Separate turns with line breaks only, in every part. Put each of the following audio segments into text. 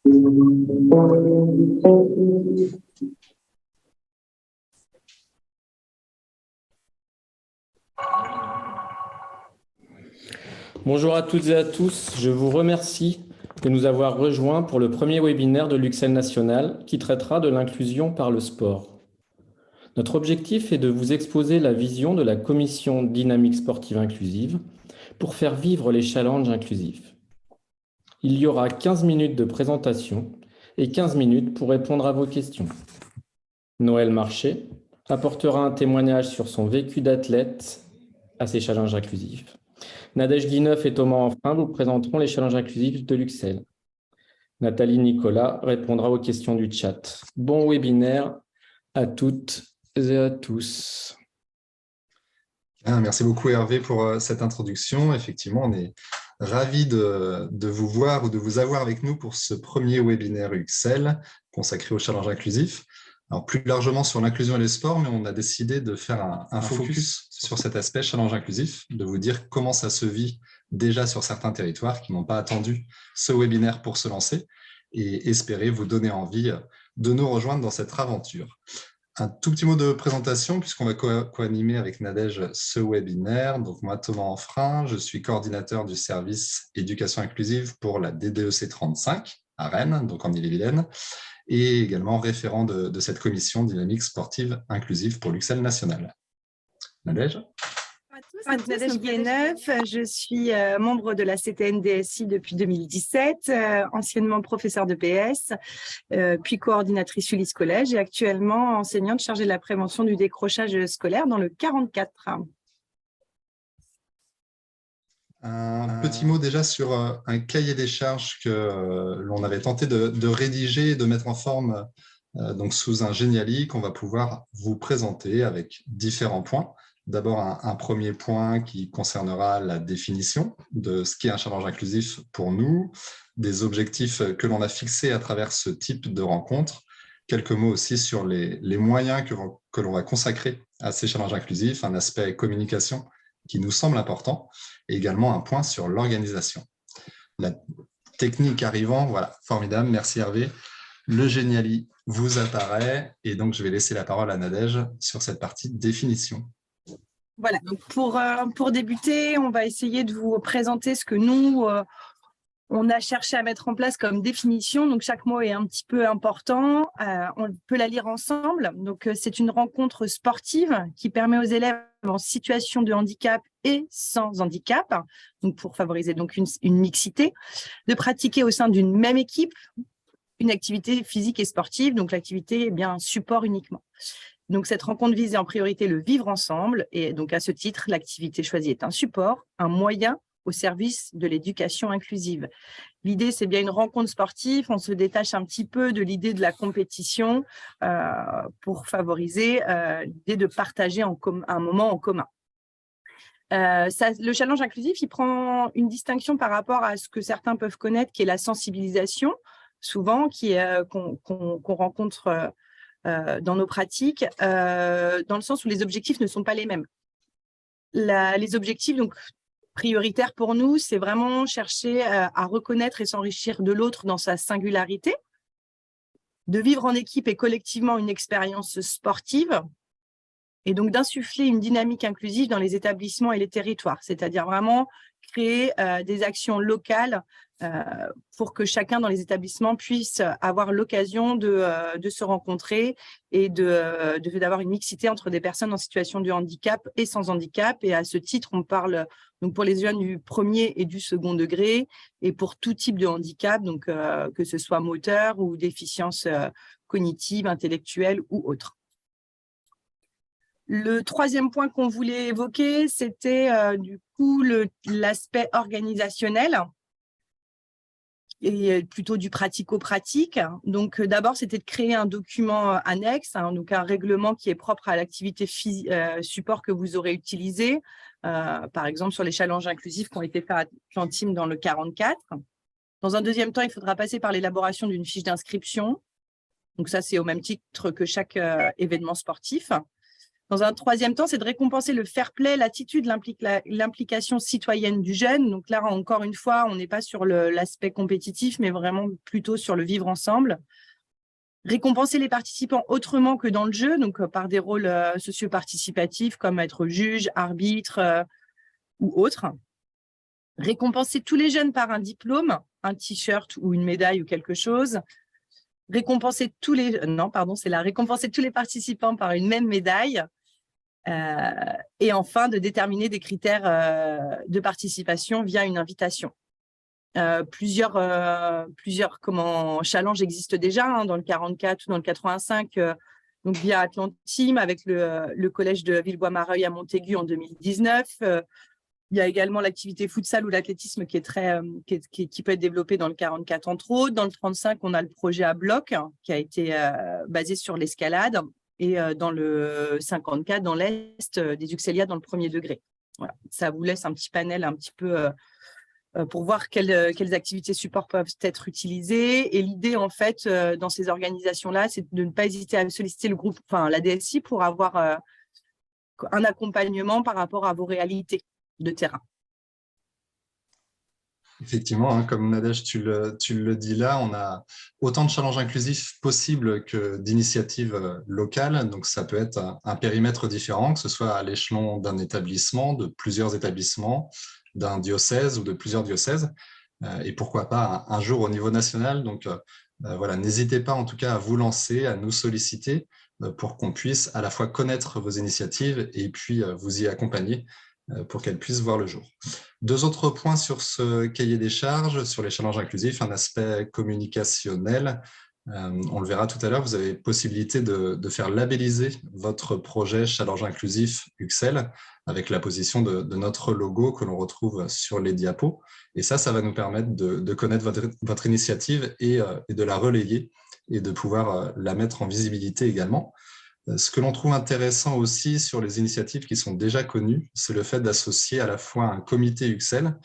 Bonjour à toutes et à tous, je vous remercie de nous avoir rejoints pour le premier webinaire de l'UXEL National qui traitera de l'inclusion par le sport. Notre objectif est de vous exposer la vision de la commission dynamique sportive inclusive pour faire vivre les challenges inclusifs. Il y aura 15 minutes de présentation et 15 minutes pour répondre à vos questions. Noël Marché apportera un témoignage sur son vécu d'athlète à ces challenges inclusifs. Nadège Guineuf et Thomas Enfrin vous présenteront les challenges inclusifs de l'UXEL. Nathalie Nicolas répondra aux questions du chat. Bon webinaire à toutes et à tous.
Merci beaucoup Hervé pour cette introduction. Effectivement, on est ravis de vous voir ou de vous avoir avec nous pour ce premier webinaire UXEL consacré aux challenges inclusifs. Alors, plus largement sur l'inclusion et les sports, mais on a décidé de faire un focus sur cet aspect challenge inclusif, de vous dire comment ça se vit déjà sur certains territoires qui n'ont pas attendu ce webinaire pour se lancer et espérer vous donner envie de nous rejoindre dans cette aventure. Un tout petit mot de présentation, puisqu'on va co-animer avec Nadège ce webinaire. Donc moi, Thomas Enfrin, je suis coordinateur du service éducation inclusive pour la DDEC 35 à Rennes, donc en Ille-et-Vilaine, et également référent de cette commission dynamique sportive inclusive pour l'UXEL National. Nadège ?
Nadège Guineuf, je suis membre de la CTN-DSI depuis 2017, anciennement professeure de PS, puis coordinatrice Ulysse Collège et actuellement enseignante chargée de la prévention du décrochage scolaire dans le 44.
Un petit mot déjà sur un cahier des charges que l'on avait tenté de rédiger et de mettre en forme donc sous un Geniali qu'on va pouvoir vous présenter avec différents points. D'abord, un premier point qui concernera la définition de ce qu'est un challenge inclusif pour nous, des objectifs que l'on a fixés à travers ce type de rencontre. Quelques mots aussi sur les moyens que l'on va consacrer à ces challenges inclusifs, un aspect communication qui nous semble important, et également un point sur l'organisation. La technique arrivant, voilà, formidable, merci Hervé. Le Geniali vous apparaît, et donc je vais laisser la parole à Nadège sur cette partie définition.
Voilà, donc pour débuter, on va essayer de vous présenter ce que nous, on a cherché à mettre en place comme définition. Donc, chaque mot est un petit peu important. On peut la lire ensemble. Donc, c'est une rencontre sportive qui permet aux élèves en situation de handicap et sans handicap, donc pour favoriser donc une mixité, de pratiquer au sein d'une même équipe une activité physique et sportive. Donc, l'activité est bien un support uniquement. Donc, cette rencontre vise en priorité le vivre ensemble. Et donc, à ce titre, l'activité choisie est un support, un moyen au service de l'éducation inclusive. L'idée, c'est bien une rencontre sportive. On se détache un petit peu de l'idée de la compétition pour favoriser l'idée de partager un moment en commun. Le challenge inclusif, il prend une distinction par rapport à ce que certains peuvent connaître, qui est la sensibilisation, souvent, qu'on rencontre dans nos pratiques, dans le sens où les objectifs ne sont pas les mêmes. Les objectifs donc, prioritaires pour nous, c'est vraiment chercher à reconnaître et s'enrichir de l'autre dans sa singularité, de vivre en équipe et collectivement une expérience sportive, et donc d'insuffler une dynamique inclusive dans les établissements et les territoires, c'est-à-dire vraiment créer des actions locales pour que chacun dans les établissements puisse avoir l'occasion de se rencontrer et d'avoir une mixité entre des personnes en situation de handicap et sans handicap. Et à ce titre, on parle donc pour les jeunes du premier et du second degré et pour tout type de handicap, donc que ce soit moteur ou déficience cognitive, intellectuelle ou autre. Le troisième point qu'on voulait évoquer, c'était du coup l'aspect organisationnel et plutôt du pratico-pratique. Donc d'abord, c'était de créer un document annexe, donc un règlement qui est propre à l'activité support que vous aurez utilisé, par exemple sur les challenges inclusifs qui ont été faits à Atlantim dans le 44. Dans un deuxième temps, il faudra passer par l'élaboration d'une fiche d'inscription. Donc ça, c'est au même titre que chaque événement sportif. Dans un troisième temps, c'est de récompenser le fair play, l'attitude, l'implication citoyenne du jeune. Donc là, encore une fois, on n'est pas sur l'aspect compétitif, mais vraiment plutôt sur le vivre ensemble. Récompenser les participants autrement que dans le jeu, donc par des rôles socio-participatifs comme être juge, arbitre ou autre. Récompenser tous les jeunes par un diplôme, un t-shirt ou une médaille ou quelque chose. Récompenser récompenser tous les participants par une même médaille. Et enfin, de déterminer des critères de participation via une invitation. Plusieurs challenges existent déjà dans le 44 ou dans le 85, donc via Atlantim avec le collège de Villebois-Mareuil à Montaigu en 2019. Il y a également l'activité futsal ou l'athlétisme qui peut être développée dans le 44 entre autres. Dans le 35, on a le projet à bloc qui a été basé sur l'escalade. Et dans le 54, dans l'Est, des Uxelia dans le premier degré. Voilà. Ça vous laisse un petit panel un petit peu pour voir quelles activités support peuvent être utilisées. Et l'idée, en fait, dans ces organisations-là, c'est de ne pas hésiter à solliciter la DSI pour avoir un accompagnement par rapport à vos réalités de terrain.
Effectivement, comme Nadège, tu le dis là, on a autant de challenges inclusifs possibles que d'initiatives locales. Donc, ça peut être un périmètre différent, que ce soit à l'échelon d'un établissement, de plusieurs établissements, d'un diocèse ou de plusieurs diocèses. Et pourquoi pas un jour au niveau national. Donc, voilà, n'hésitez pas en tout cas à vous lancer, à nous solliciter pour qu'on puisse à la fois connaître vos initiatives et puis vous y accompagner pour qu'elles puissent voir le jour. Deux autres points sur ce cahier des charges, sur les challenges inclusifs, un aspect communicationnel. On le verra tout à l'heure, vous avez possibilité de faire labelliser votre projet challenge inclusif UXEL avec la position de notre logo que l'on retrouve sur les diapos. Et ça va nous permettre de connaître votre initiative et de la relayer et de pouvoir la mettre en visibilité également. Ce que l'on trouve intéressant aussi sur les initiatives qui sont déjà connues, c'est le fait d'associer à la fois un comité UXEL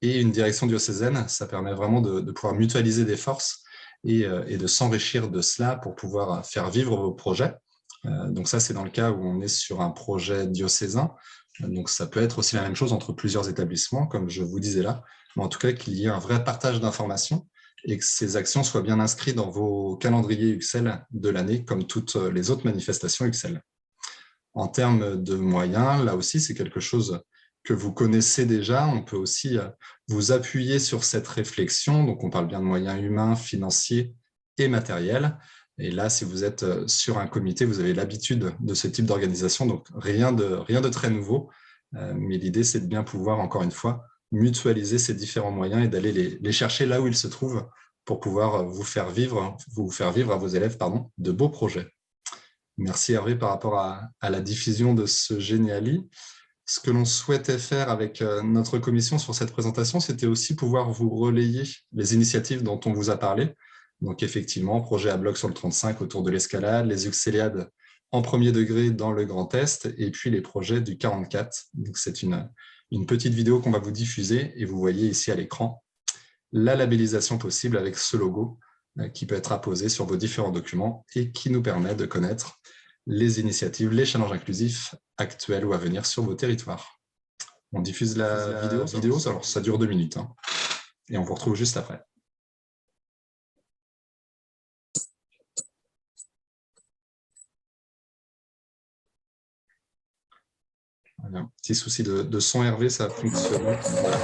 et une direction diocésaine. Ça permet vraiment de pouvoir mutualiser des forces et de s'enrichir de cela pour pouvoir faire vivre vos projets. Donc ça, c'est dans le cas où on est sur un projet diocésain. Donc ça peut être aussi la même chose entre plusieurs établissements, comme je vous disais là, mais en tout cas qu'il y ait un vrai partage d'informations et que ces actions soient bien inscrites dans vos calendriers UXEL de l'année, comme toutes les autres manifestations UXEL. En termes de moyens, là aussi, c'est quelque chose que vous connaissez déjà. On peut aussi vous appuyer sur cette réflexion. Donc, on parle bien de moyens humains, financiers et matériels. Et là, si vous êtes sur un comité, vous avez l'habitude de ce type d'organisation. Donc, rien de très nouveau. Mais l'idée, c'est de bien pouvoir, encore une fois, mutualiser ces différents moyens et d'aller les chercher là où ils se trouvent pour pouvoir vous faire vivre à vos élèves de beaux projets. Merci Hervé par rapport à la diffusion de ce Géniali. Ce que l'on souhaitait faire avec notre commission sur cette présentation, c'était aussi pouvoir vous relayer les initiatives dont on vous a parlé. Donc effectivement, projet à bloc sur le 35 autour de l'escalade, les Uxéliades en premier degré dans le Grand Est, et puis les projets du 44. Donc c'est une petite vidéo qu'on va vous diffuser, et vous voyez ici à l'écran la labellisation possible avec ce logo qui peut être apposé sur vos différents documents et qui nous permet de connaître les initiatives, les challenges inclusifs actuels ou à venir sur vos territoires. On diffuse la vidéo, alors ça dure 2 minutes, et on vous retrouve juste après. Voilà, petit souci de son Hervé, ça a fonctionné. Voilà.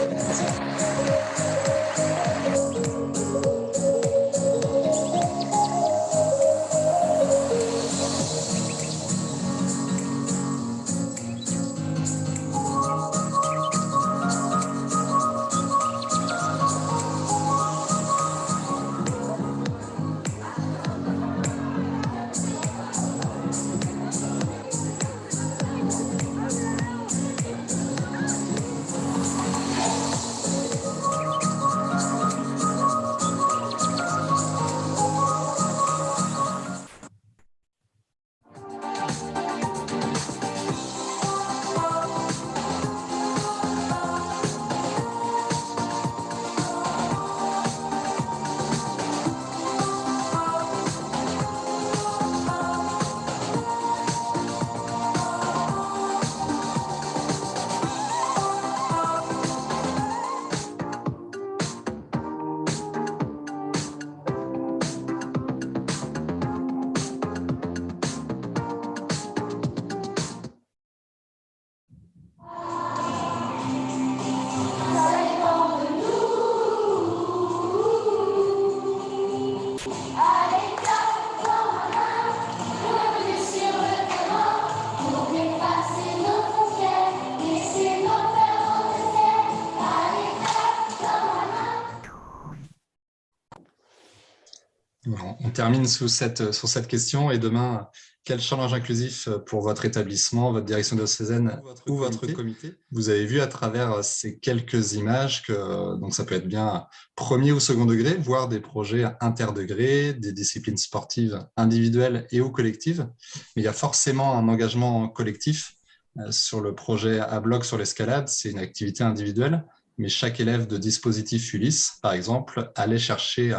On termine sur cette question. Et demain, quel challenge inclusif pour votre établissement, votre direction diocésaine ou votre comité? Vous avez vu à travers ces quelques images que donc ça peut être bien premier ou second degré, voire des projets interdegrés, des disciplines sportives individuelles et ou collectives. Mais il y a forcément un engagement collectif. Sur le projet à bloc sur l'escalade, c'est une activité individuelle, mais chaque élève de dispositif Ulysse, par exemple, allait chercher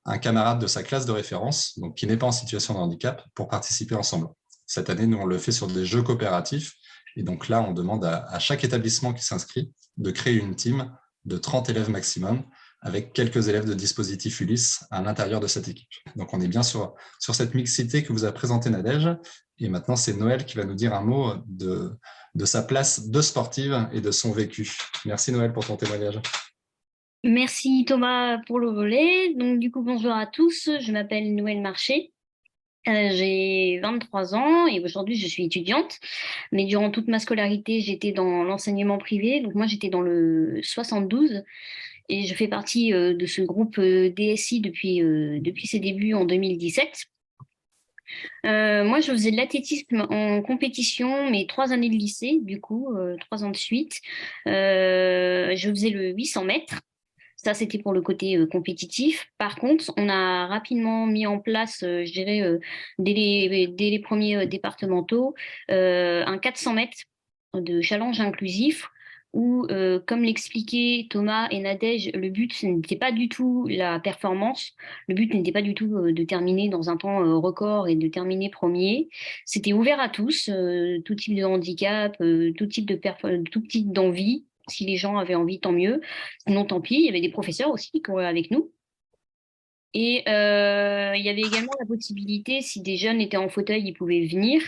un camarade de sa classe de référence, donc qui n'est pas en situation de handicap, pour participer ensemble. Cette année, nous, on le fait sur des jeux coopératifs. Et donc là, on demande à chaque établissement qui s'inscrit de créer une team de 30 élèves maximum, avec quelques élèves de dispositif Ulysse à l'intérieur de cette équipe. Donc on est bien sur cette mixité que vous a présentée Nadège. Et maintenant, c'est Noël qui va nous dire un mot de sa place de sportive et de son vécu. Merci Noël pour ton témoignage.
Merci Thomas pour le volet. Donc du coup, bonjour à tous, je m'appelle Noël Marché. J'ai 23 ans et aujourd'hui je suis étudiante. Mais durant toute ma scolarité, j'étais dans l'enseignement privé. Donc moi, j'étais dans le 72 et je fais partie de ce groupe DSI depuis ses débuts en 2017. Moi, je faisais de l'athlétisme en compétition, mes 3 années de lycée, du coup, 3 ans de suite. Je faisais le 800 mètres. Ça, c'était pour le côté compétitif. Par contre, on a rapidement mis en place, je dirais, dès les premiers départementaux, un 400 mètres de challenge inclusif où, comme l'expliquaient Thomas et Nadège, le but ce n'était pas du tout la performance. Le but n'était pas du tout de terminer dans un temps record et de terminer premier. C'était ouvert à tous, tout type de handicap, tout type d'envie. Si les gens avaient envie, tant mieux. Sinon, tant pis. Il y avait des professeurs aussi qui couraient avec nous. Et il y avait également la possibilité, si des jeunes étaient en fauteuil, ils pouvaient venir.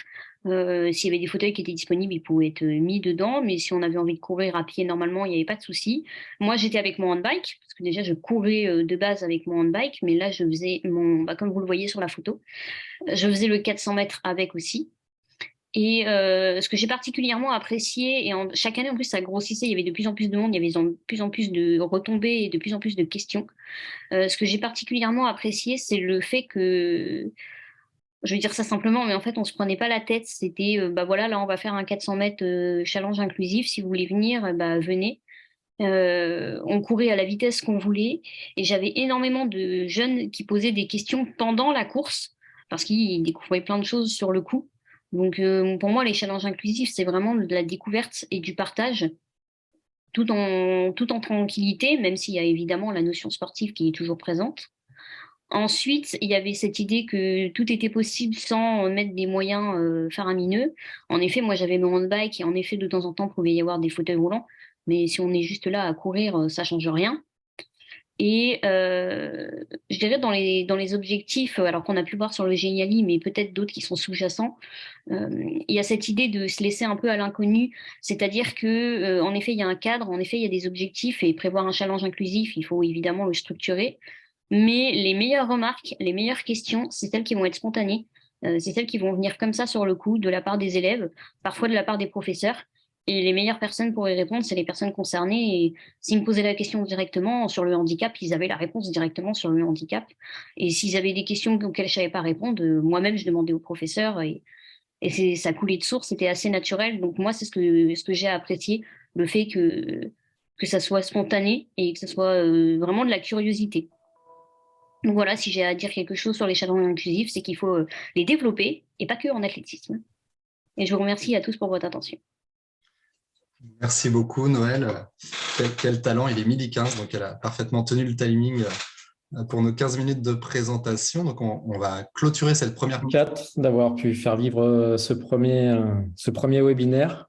S'il y avait des fauteuils qui étaient disponibles, ils pouvaient être mis dedans. Mais si on avait envie de courir à pied normalement, il n'y avait pas de souci. Moi, j'étais avec mon handbike, parce que déjà, je courais de base avec mon handbike. Mais là, je faisais comme vous le voyez sur la photo, je faisais le 400 mètres avec aussi. Et ce que j'ai particulièrement apprécié, et chaque année en plus ça grossissait, il y avait de plus en plus de monde, il y avait de plus en plus de retombées et de plus en plus de questions. Ce que j'ai particulièrement apprécié, c'est le fait que, je vais dire ça simplement, mais en fait on se prenait pas la tête. C'était, bah voilà, là on va faire un 400 mètres challenge inclusif. Si vous voulez venir, bah venez. On courait à la vitesse qu'on voulait, et j'avais énormément de jeunes qui posaient des questions pendant la course parce qu'ils découvraient plein de choses sur le coup. Donc, pour moi, les challenges inclusifs, c'est vraiment de la découverte et du partage, tout en tranquillité, même s'il y a évidemment la notion sportive qui est toujours présente. Ensuite, il y avait cette idée que tout était possible sans mettre des moyens faramineux. En effet, moi, j'avais mon handbike et en effet, de temps en temps, il pouvait y avoir des fauteuils roulants. Mais si on est juste là à courir, ça change rien. Et je dirais dans les objectifs, alors qu'on a pu voir sur le Geniali, mais peut-être d'autres qui sont sous-jacents, il y a cette idée de se laisser un peu à l'inconnu, c'est-à-dire que en effet il y a un cadre, en effet il y a des objectifs et prévoir un challenge inclusif, il faut évidemment le structurer, mais les meilleures remarques, les meilleures questions, c'est celles qui vont être spontanées, c'est celles qui vont venir comme ça sur le coup de la part des élèves, parfois de la part des professeurs. Et les meilleures personnes pour y répondre, c'est les personnes concernées. Et s'ils me posaient la question directement sur le handicap, ils avaient la réponse directement sur le handicap. Et s'ils avaient des questions auxquelles je savais pas répondre, moi-même, je demandais au professeur et ça coulait de source, c'était assez naturel. Donc moi, c'est ce que j'ai apprécié, le fait que ça soit spontané et que ce soit vraiment de la curiosité. Donc voilà, si j'ai à dire quelque chose sur les challenges inclusifs, c'est qu'il faut les développer et pas que en athlétisme. Et je vous remercie à tous pour votre attention.
Merci beaucoup, Noël. Quel talent, il est 12h15, donc elle a parfaitement tenu le timing pour nos 15 minutes de présentation. Donc, on va clôturer cette première...
D'avoir pu faire vivre ce premier webinaire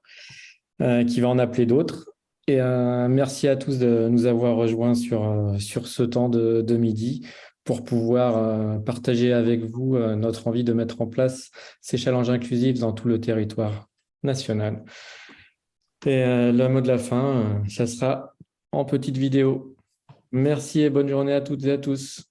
qui va en appeler d'autres. Et merci à tous de nous avoir rejoints sur ce temps de midi pour pouvoir partager avec vous notre envie de mettre en place ces challenges inclusifs dans tout le territoire national. Et le mot de la fin, ça sera en petite vidéo. Merci et bonne journée à toutes et à tous.